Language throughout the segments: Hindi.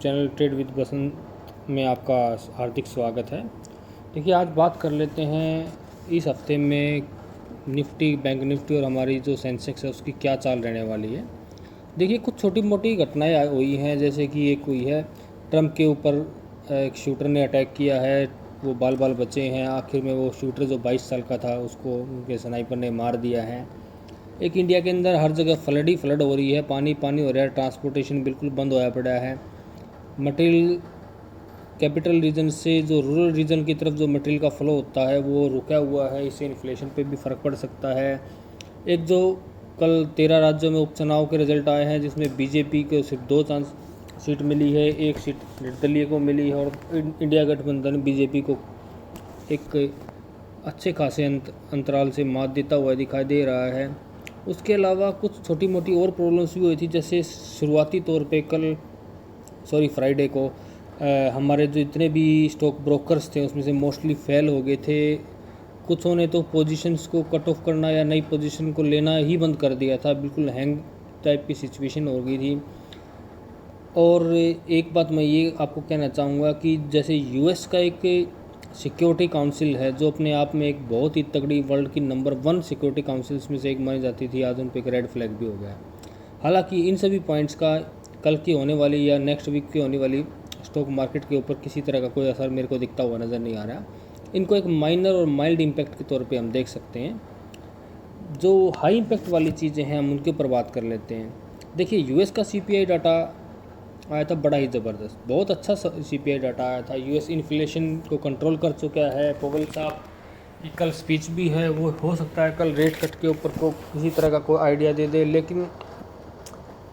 चैनल ट्रेड विद बसंत में आपका हार्दिक स्वागत है। देखिए, आज बात कर लेते हैं इस हफ्ते में निफ्टी, बैंक निफ्टी और हमारी जो सेंसेक्स है उसकी क्या चाल रहने वाली है। देखिए, कुछ छोटी मोटी घटनाएं हुई हैं, जैसे कि एक हुई है ट्रंप के ऊपर एक शूटर ने अटैक किया है, वो बाल बाल बचे हैं। आखिर में वो शूटर जो 22 साल का था उसको उनके स्नाइपर ने मार दिया है। एक इंडिया के अंदर हर जगह फ्लड ही फ्लड हो रही है, पानी पानी हो रहा है, ट्रांसपोर्टेशन बिल्कुल बंद होया पड़ा है। मटेरियल कैपिटल रीजन से जो रूरल रीजन की तरफ जो मटेरियल का फ्लो होता है वो रुका हुआ है, इससे इन्फ्लेशन पे भी फ़र्क पड़ सकता है। एक जो कल 13 राज्यों में उपचुनाव के रिजल्ट आए हैं, जिसमें बीजेपी को सिर्फ 2 चांस सीट मिली है, एक सीट निर्दलीय को मिली है और इंडिया गठबंधन बीजेपी को एक अच्छे खासे अंतराल से मात देता हुआ दिखाई दे रहा है। उसके अलावा कुछ छोटी मोटी और प्रॉब्लम्स भी हुई थी, जैसे शुरुआती तौर पे फ्राइडे को हमारे जो इतने भी स्टॉक ब्रोकर्स थे उसमें से मोस्टली फेल हो गए थे। कुछों ने तो पोजीशंस को कट ऑफ करना या नई पोजीशन को लेना ही बंद कर दिया था, बिल्कुल हैंग टाइप की सिचुएशन हो गई थी। और एक बात मैं ये आपको कहना चाहूँगा कि जैसे यूएस का एक सिक्योरिटी काउंसिल है जो अपने आप में एक बहुत ही तगड़ी वर्ल्ड की नंबर 1 सिक्योरिटी काउंसिल्स में से एक मानी जाती थी, आज उन पर एक रेड फ्लैग भी हो गया है। हालांकि इन सभी पॉइंट्स का कल की होने वाली या नेक्स्ट वीक की होने वाली स्टॉक मार्केट के ऊपर किसी तरह का कोई असर मेरे को दिखता हुआ नज़र नहीं आ रहा। इनको एक माइनर और माइल्ड इम्पैक्ट के तौर पे हम देख सकते हैं। जो हाई इम्पैक्ट वाली चीज़ें हैं हम उनके ऊपर बात कर लेते हैं। देखिए, यूएस का सीपीआई डाटा आया था बड़ा ही ज़बरदस्त, बहुत अच्छा सीपीआई डाटा आया था। यूएस इन्फ्लेशन को कंट्रोल कर चुका है। पोवेल साहब की कल स्पीच भी है, वो हो सकता है कल रेट कट के ऊपर को किसी तरह का कोई आइडिया दे दे, लेकिन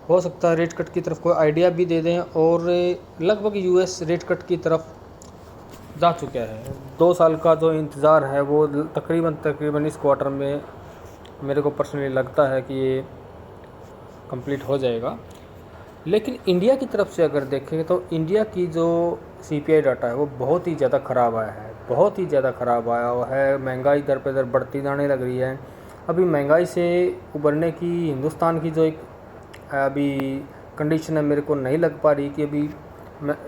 हो सकता है रेट कट की तरफ कोई आइडिया भी दे दें। और लगभग यूएस रेट कट की तरफ जा चुका है। 2 साल का जो इंतज़ार है वो तकरीबन इस क्वार्टर में मेरे को पर्सनली लगता है कि ये कंप्लीट हो जाएगा। लेकिन इंडिया की तरफ से अगर देखें तो इंडिया की जो सीपीआई डाटा है वो बहुत ही ज़्यादा ख़राब आया है, बहुत ही ज़्यादा ख़राब आया हुआ है। महंगाई दर पे दर बढ़ती जाने लग रही है। अभी महंगाई से उबरने की हिंदुस्तान की जो एक अभी कंडीशन है, मेरे को नहीं लग पा रही कि अभी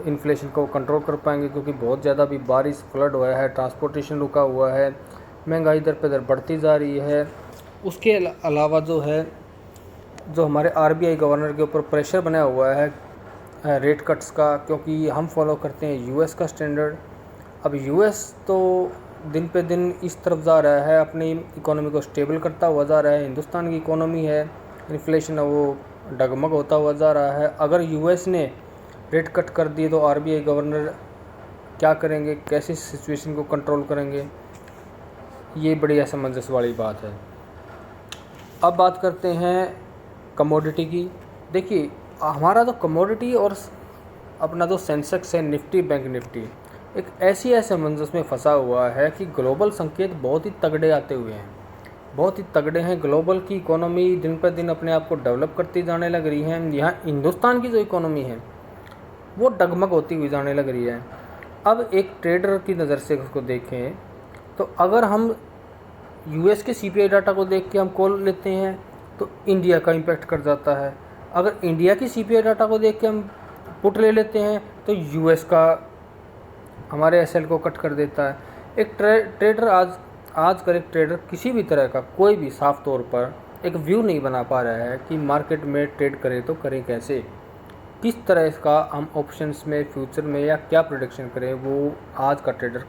इन्फ्लेशन को कंट्रोल कर पाएंगे, क्योंकि बहुत ज़्यादा अभी बारिश फ्लड हुआ है, ट्रांसपोर्टेशन रुका हुआ है, महंगाई दर पे दर बढ़ती जा रही है। उसके अलावा जो हमारे आरबीआई गवर्नर के ऊपर प्रेशर बना हुआ है रेट कट्स का, क्योंकि हम फॉलो करते हैं यूएस का स्टैंडर्ड। अब यूएस तो दिन पे दिन इस तरफ जा रहा है, अपनी इकोनॉमी को स्टेबल करता हुआ जा रहा है। हिंदुस्तान की इकोनॉमी है, इन्फ्लेशन है वो डगमग होता हुआ जा रहा है। अगर यूएस ने रेट कट कर दिए तो आरबीआई गवर्नर क्या करेंगे, कैसे सिचुएशन को कंट्रोल करेंगे, ये बड़ी असमंजस वाली बात है। अब बात करते हैं कमोडिटी की। देखिए, हमारा तो कमोडिटी और अपना जो सेंसेक्स है, निफ्टी, बैंक निफ्टी, एक ऐसी असमंजस में फंसा हुआ है कि ग्लोबल संकेत बहुत ही तगड़े आते हुए हैं, बहुत ही तगड़े हैं। ग्लोबल की इकोनॉमी दिन पर दिन अपने आप को डेवलप करती जाने लग रही है। यहाँ हिंदुस्तान की जो इकोनॉमी है वो डगमग होती हुई जाने लग रही है। अब एक ट्रेडर की नज़र से उसको देखें तो अगर हम यूएस के सीपीआई डाटा को देख के हम कॉल लेते हैं तो इंडिया का इम्पैक्ट कर जाता है। अगर इंडिया की सीपीआई डाटा को देख के हम पुट ले लेते हैं तो यूएस का हमारे एसएल को कट कर देता है। एक ट्रेडर आज का एक ट्रेडर किसी भी तरह का कोई भी साफ तौर पर एक व्यू नहीं बना पा रहा है कि मार्केट में ट्रेड करें तो करें कैसे, किस तरह इसका हम ऑप्शंस में, फ्यूचर में या क्या प्रोडिक्शन करें। वो आज का ट्रेडर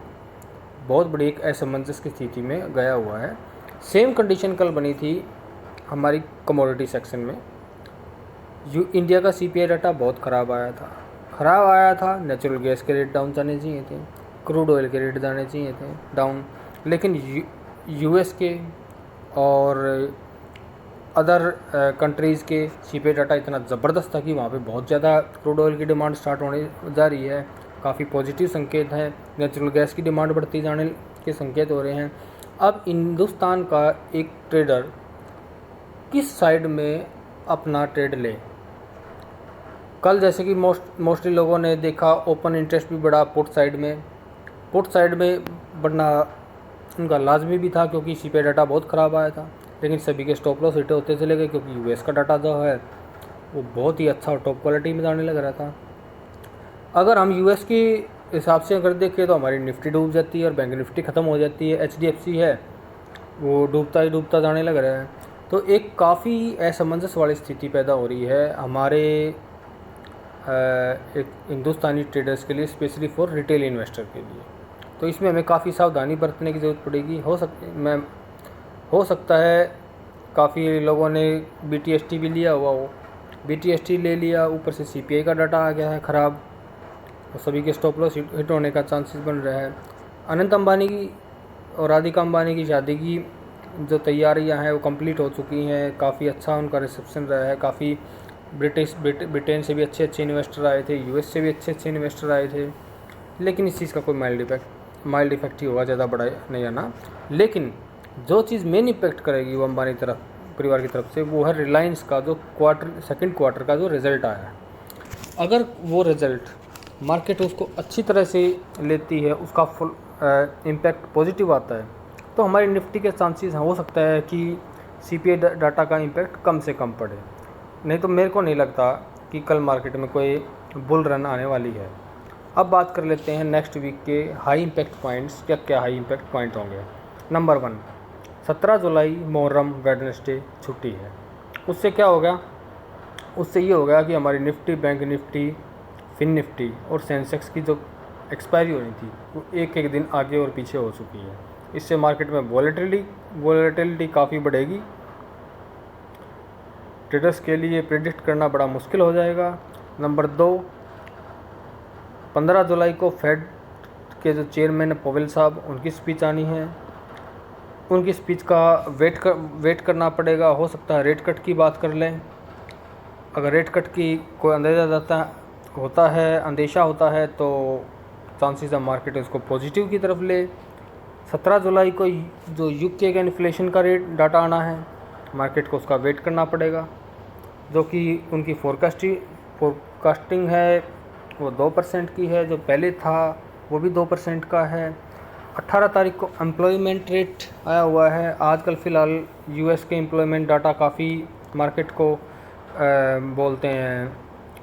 बहुत बड़ी एक असमंजस की स्थिति में गया हुआ है। सेम कंडीशन कल बनी थी हमारी कमोडिटी सेक्शन में। इंडिया का सीपीआई डाटा बहुत ख़राब आया था। नेचुरल गैस के रेट डाउन जाने चाहिए थे, क्रूड ऑयल के रेट जाने चाहिए थे डाउन, लेकिन यूएस के और अदर कंट्रीज़ के सीपीआई डाटा इतना ज़बरदस्त था कि वहाँ पे बहुत ज़्यादा क्रूड ऑयल की डिमांड स्टार्ट होने जा रही है। काफ़ी पॉजिटिव संकेत हैं। नेचुरल गैस की डिमांड बढ़ती जाने के संकेत हो रहे हैं। अब हिंदुस्तान का एक ट्रेडर किस साइड में अपना ट्रेड ले। कल जैसे कि मोस्टली लोगों ने देखा, ओपन इंटरेस्ट भी बढ़ा पुट साइड में बढ़ना उनका लाजमी भी था, क्योंकि सीपीआई डाटा बहुत ख़राब आया था। लेकिन सभी के स्टॉप लॉस हिट होते चले गए, क्योंकि यूएस का डाटा जो है वो बहुत ही अच्छा और टॉप क्वालिटी में जाने लग रहा था। अगर हम यूएस के हिसाब से अगर देखें तो हमारी निफ्टी डूब जाती है और बैंक निफ्टी ख़त्म हो जाती है। एचडीएफसी है वो डूबता ही डूबता जाने लग रहा है। तो एक काफ़ी असमंजस वाली स्थिति पैदा हो रही है हमारे एक हिंदुस्तानी ट्रेडर्स के लिए, स्पेशली फॉर रिटेल इन्वेस्टर के लिए। तो इसमें हमें काफ़ी सावधानी बरतने की ज़रूरत पड़ेगी। हो सकता है काफ़ी लोगों ने बीटीएसटी भी लिया हुआ हो, बीटीएसटी ले लिया, ऊपर से सीपीआई का डाटा आ गया है ख़राब और सभी के स्टॉप लॉस हिट होने का चांसेस बन रहा है। अनंत अंबानी की और राधिका अंबानी की शादी की जो तैयारियां हैं वो कंप्लीट हो चुकी हैं। काफ़ी अच्छा उनका रिसेप्शन रहा है। काफ़ी ब्रिटेन से भी अच्छे अच्छे इन्वेस्टर आए थे, यूएस से भी अच्छे अच्छे इन्वेस्टर आए थे। लेकिन इस चीज़ का कोई माइल्ड इफेक्ट ही होगा, ज़्यादा बड़ा नहीं आना। लेकिन जो चीज़ मेन इम्पेक्ट करेगी वो अंबानी परिवार की तरफ से, वो है रिलायंस का जो सेकंड क्वार्टर का जो रिज़ल्ट आया है। अगर वो रिज़ल्ट मार्केट उसको अच्छी तरह से लेती है, उसका फुल इम्पैक्ट पॉजिटिव आता है, तो हमारी निफ्टी के चांसेस हो सकता है कि सीपीआई डाटा का इम्पैक्ट कम से कम पड़े। नहीं तो मेरे को नहीं लगता कि कल मार्केट में कोई बुल रन आने वाली है। अब बात कर लेते हैं नेक्स्ट वीक के हाई इम्पैक्ट पॉइंट्स। क्या हाई इम्पैक्ट पॉइंट होंगे। नंबर 1, 17 जुलाई मुहर्रम वेडनेसडे छुट्टी है। उससे क्या होगा, उससे ये होगा कि हमारी Nifty, bank Nifty, Fin Nifty और सेंसेक्स की जो एक्सपायरी होनी थी वो एक दिन आगे और पीछे हो चुकी है। इससे मार्केट में वॉलेटिलिटी काफ़ी बढ़ेगी। ट्रेडर्स के लिए प्रेडिक्ट करना बड़ा मुश्किल हो जाएगा। नंबर 2, 15 जुलाई को फेड के जो चेयरमैन पवेल साहब, उनकी स्पीच आनी है। उनकी स्पीच का वेट करना पड़ेगा। हो सकता है रेट कट की बात कर लें। अगर रेट कट की कोई अंदेशा होता है तो चांसेस है मार्केट उसको पॉजिटिव की तरफ ले। 17 जुलाई को जो यूके का इन्फ्लेशन का रेट डाटा आना है, मार्केट को उसका वेट करना पड़ेगा, जो कि उनकी फोरकास्टिंग है वो 2% की है। जो पहले था वो भी 2% का है। 18 तारीख को एम्प्लॉयमेंट रेट आया हुआ है। आजकल फ़िलहाल यूएस के एम्प्लॉयमेंट डाटा काफ़ी मार्केट को बोलते हैं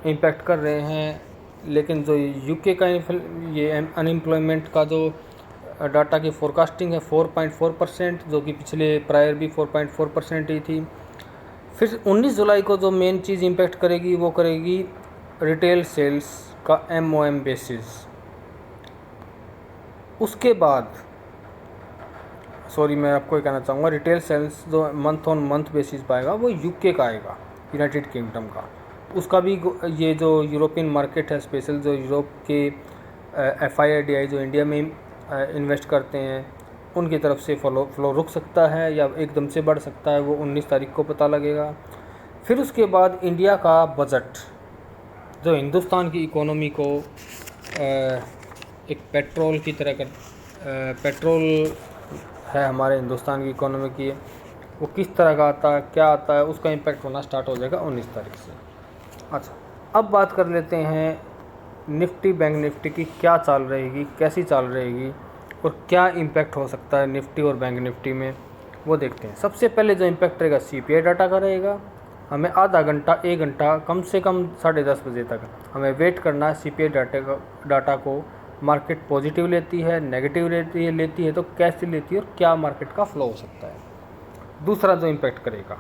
इम्पैक्ट कर रहे हैं। लेकिन जो यूके का ये अनएम्प्लॉयमेंट का जो डाटा की फोरकास्टिंग है 4.4%, जो कि पिछले प्रायर भी 4.4% ही थी। फिर 19 जुलाई को जो मेन चीज़ इम्पैक्ट करेगी वो करेगी रिटेल सेल्स का MOM बेसिस। उसके बाद मैं आपको ये कहना चाहूँगा, रिटेल सेल्स जो मंथ ऑन मंथ बेसिस पाएगा वो यूके का आएगा, यूनाइटेड किंगडम का। उसका भी ये जो यूरोपियन मार्केट है, स्पेशल जो यूरोप के FII जो इंडिया में इन्वेस्ट करते हैं, उनकी तरफ से फ्लो रुक सकता है या एकदम से बढ़ सकता है, वो 19 तारीख को पता लगेगा। फिर उसके बाद इंडिया का बजट जो हिंदुस्तान की इकोनॉमी को एक पेट्रोल की तरह पेट्रोल है हमारे हिंदुस्तान की इकोनॉमी की, वो किस तरह का आता है, क्या आता है, उसका इम्पैक्ट होना स्टार्ट हो जाएगा 19 तारीख से। अच्छा, अब बात कर लेते हैं निफ्टी बैंक निफ्टी की क्या चाल रहेगी, कैसी चाल रहेगी और क्या इम्पैक्ट हो सकता है निफ्टी और बैंक निफ्टी में, वो देखते हैं। सबसे पहले जो इम्पैक्ट रहेगा CPI डाटा का रहेगा। हमें आधा घंटा 1 घंटा कम से कम 10:30 बजे तक हमें वेट करना है। CPI डाटा को मार्केट पॉजिटिव लेती है, नेगेटिव लेती है तो कैसे लेती है और क्या मार्केट का फ्लो हो सकता है। दूसरा जो इम्पैक्ट करेगा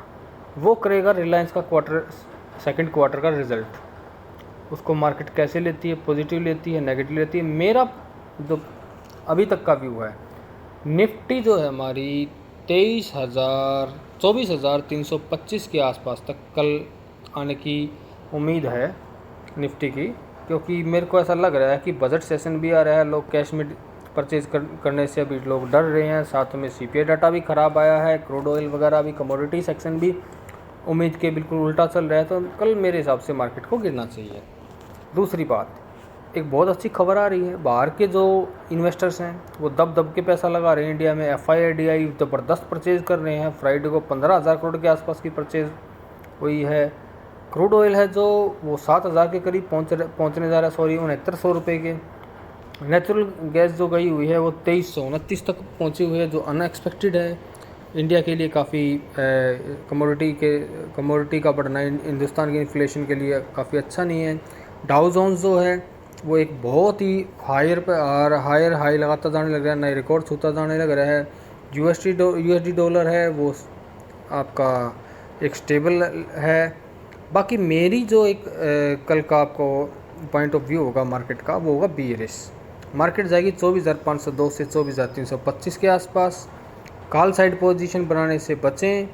वो करेगा रिलायंस का सेकंड क्वार्टर का रिज़ल्ट। उसको मार्केट कैसे लेती है, पॉजिटिव लेती है, नेगेटिव लेती है। मेरा जो अभी तक का व्यू है, निफ्टी जो है हमारी 24,325 के आसपास तक कल आने की उम्मीद है निफ्टी की, क्योंकि मेरे को ऐसा लग रहा है कि बजट सेशन भी आ रहा है, लोग कैश में परचेज करने से अभी लोग डर रहे हैं। साथ में CPI डाटा भी ख़राब आया है, क्रूड ऑयल वगैरह भी, कमोडिटी सेक्शन भी उम्मीद के बिल्कुल उल्टा चल रहा है, तो कल मेरे हिसाब से मार्केट को गिरना चाहिए। दूसरी बात, एक बहुत अच्छी खबर आ रही है, बाहर के जो इन्वेस्टर्स हैं वो दब के पैसा लगा रहे हैं इंडिया में। FII ज़बरदस्त परचेज़ कर रहे हैं। फ्राइडे को 15,000 करोड़ के आसपास की परचेज़ हुई है। क्रूड ऑयल है जो वो 7,000 के करीब पहुंचने जा रहा है, 6900 रुपये के। नेचुरल गैस जो गई हुई है वो 2329 तक पहुंची हुई है, जो अनएक्सपेक्टेड है इंडिया के लिए। काफ़ी कमोडिटी का बढ़ना हिंदुस्तान के इन्फ्लेशन के लिए काफ़ी अच्छा नहीं है। डाउ जोन्स जो है वो एक बहुत ही हायर पे हायर हाई लगाता जाने लग रहा है, नए रिकॉर्ड छूता जाने लग रहा है। यूएसडी डॉलर है वो आपका एक स्टेबल है। बाकी मेरी जो एक कल का आपको पॉइंट ऑफ व्यू होगा मार्केट का, वो होगा बीयरिश। मार्केट जाएगी 24,502 से 24,325 के आसपास। कॉल साइड पोजीशन बनाने से बचें।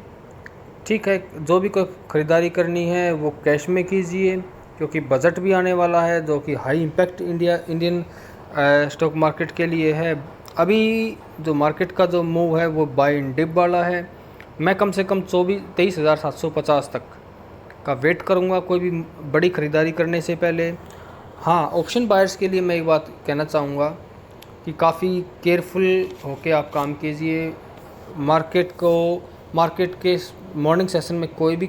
ठीक है, जो भी कोई ख़रीदारी करनी है वो कैश में कीजिए, क्योंकि बजट भी आने वाला है जो कि high impact Indian stock market के लिए है। अभी जो मार्केट का जो मूव है वो बाय एंड डिप वाला है। मैं कम से कम 23,750 तक का वेट करूंगा कोई भी बड़ी ख़रीदारी करने से पहले। हाँ, ऑप्शन बायर्स के लिए मैं एक बात कहना चाहूँगा कि काफ़ी केयरफुल होके आप काम कीजिए। मार्केट के मॉर्निंग सेशन में कोई भी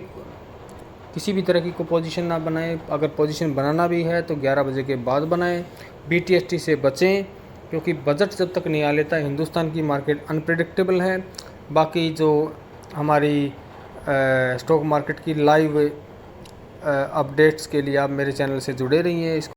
किसी भी तरह की कोई पोजीशन ना बनाएं। अगर पोजीशन बनाना भी है तो 11 बजे के बाद बनाएं। BTST से बचें, क्योंकि बजट जब तक नहीं आ लेता हिंदुस्तान की मार्केट अनप्रेडिक्टेबल है। बाकी जो हमारी स्टॉक मार्केट की लाइव अपडेट्स के लिए आप मेरे चैनल से जुड़े रहिए।